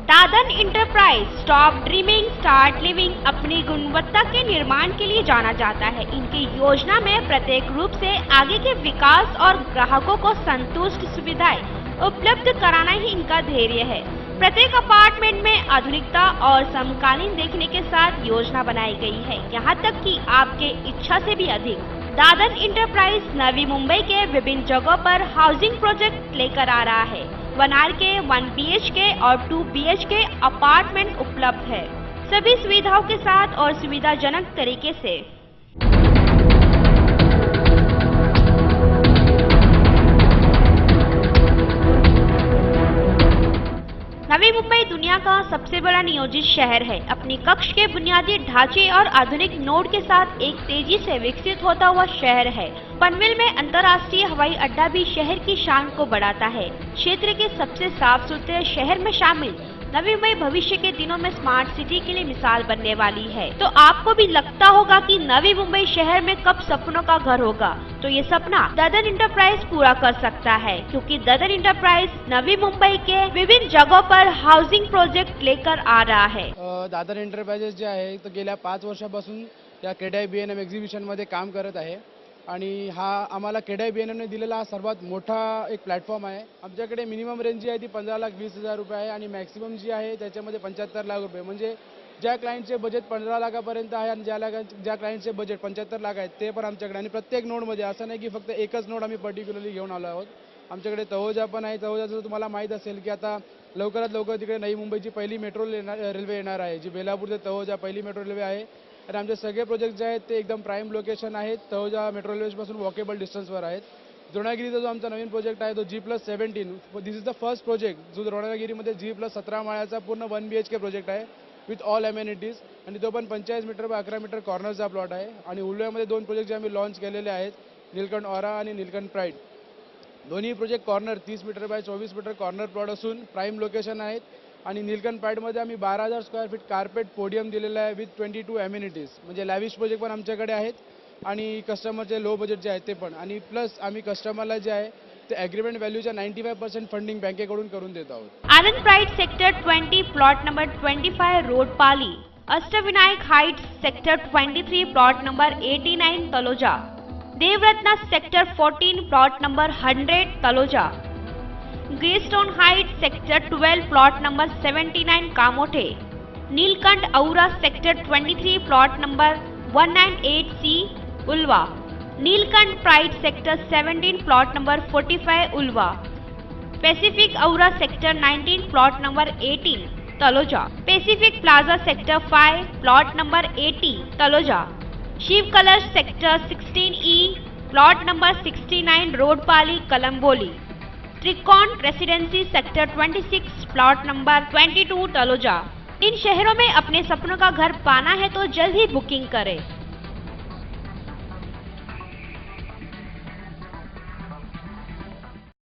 दादन enterprise stop dreaming start living अपनी गुणवत्ता के निर्माण के लिए जाना जाता है। इनकी योजना में प्रत्येक रूप से आगे के विकास और ग्राहकों को संतुष्ट सुविधाएं उपलब्ध कराना ही इनका ध्येय है। प्रत्येक अपार्टमेंट में आधुनिकता और समकालीन देखने के साथ योजना बनाई गई है, यहाँ तक कि आपके इच्छा से भी अधिक। दादन इंटरप्राइज नवी मुंबई के विभिन्न जगहों पर हाउसिंग प्रोजेक्ट लेकर आ रहा है। 1 RK, 1 BHK और 2 BHK अपार्टमेंट उपलब्ध है, सभी सुविधाओं के साथ और सुविधाजनक तरीके से। नवी मुंबई दुनिया का सबसे बड़ा नियोजित शहर है। अपनी कक्ष के बुनियादी ढांचे और आधुनिक नोड के साथ एक तेजी से विकसित होता हुआ शहर है। पनवेल में अंतर्राष्ट्रीय हवाई अड्डा भी शहर की शान को बढ़ाता है। क्षेत्र के सबसे साफ सुथरे शहर में शामिल नवी मुंबई भविष्य के दिनों में स्मार्ट सिटी के लिए मिसाल बनने वाली है। तो आपको भी लगता होगा कि नवी मुंबई शहर में कब सपनों का घर होगा, तो ये सपना दादन इंटरप्राइज पूरा कर सकता है, क्योंकि दादन इंटरप्राइज नवी मुंबई के विभिन्न जगहों पर हाउसिंग प्रोजेक्ट लेकर आ रहा है। दादन एंटरप्राइजेस जे आहे तो गेल्या 5 वर्षापासून या क्रेडाई BNM एक्झिबिशन मध्ये काम करत आहे आणि हा आम्हाला क्रेडाई BNM ने दिलेला सर्वात मोठा एक प्लॅटफॉर्म आहे। आमच्याकडे मिनिमम रेंज जी आहे ती 15,20,000 रुपये आहे आणि मॅक्सिमम जी आहे त्याच्यामध्ये 75 लाख रुपये, म्हणजे ज्या क्लायंटचे बजेट 15 लाखापर्यंत आहे आणि ज्या क्लायंटचे बजेट 75 लाख आहे ते पण आमच्याकडे। आणि प्रत्येक नोडमध्ये असं नाही की फक्त एकच नोड आम्ही पर्टिक्युलरली घेऊन आलो आहोत। आमच्याकडे तळोजा पण आहे। तळोजाचं तुम्हाला माहीत असेल की आता लवकरात लवकर तिकडे नवी मुंबईची पहिली मेट्रो रेल्वे येणार आहे, जी बेलापूर ते तळोजा पहिली मेट्रो रेल्वे आहे। आणि आमचे सगळे प्रोजेक्ट जे आहेत ते एकदम प्राईम लोकेशन आहेत, तळोजा मेट्रो रेल्वेपासून वॉकेबल डिस्टन्सवर आहेत। द्रोणागिरीचा जो आमचा नवीन प्रोजेक्ट आहे तो G+17, this is the first project जो द्रोणागिरीमध्ये G+17 माळ्याचा पूर्ण 1 BHK प्रोजेक्ट आहे विथ ऑल अमेनिटीज, आणि तो पण 45 मीटर बाय 11 मीटर कॉर्नरचा प्लॉट आहे। आणि उल्हामध्ये 2 प्रोजेक्ट जे आम्ही लॉन्च केलेले आहेत, नीलकंठ ऑरा आणि नीलकंठ प्राईड। दोन्ही project corner 30 metre by 24 metre corner plot असून प्राईम लोकेशन आहेत। आणि नीलकंठ प्राईडमध्ये आम्ही 12,000 स्क्वेअर फीट कार्पेट पोडियम दिलेला आहे विथ 22 अमेनिटीज, म्हणजे लॅविश प्रोजेक्ट पण आमच्याकडे आहेत आणि कस्टमरचे लो बजेट जे आहेत ते पण। आणि प्लस आम्ही कस्टमरला जे आहे ते ॲग्रीमेंट व्हॅल्यूच्या 95% फंडिंग बँकेकडून करून देत आहोत। Anand Pride sector 20 plot number 25 Roadpali, Ashtavinayak Heights sector 23 plot number 89 Taloja, Devratna sector 14 plot number 100 Taloja, Greystone Heights sector 12 plot number 79 Kamothe, Neelkanth Aura sector 23 plot number 198C Ulwe, Neelkanth Pride sector 17 plot number 45 Ulwe, Pacific Aura sector 19 plot number 18 Taloja, Pacific Plaza sector 5 plot number 80 Taloja, Shiv कलश sector 16E plot number 69 Roadpali Kalamboli, Trikon Residency sector 26 plot number 22 Taloja. इन शहरों में अपने सपनों का घर पाना है तो जल्द ही बुकिंग करें।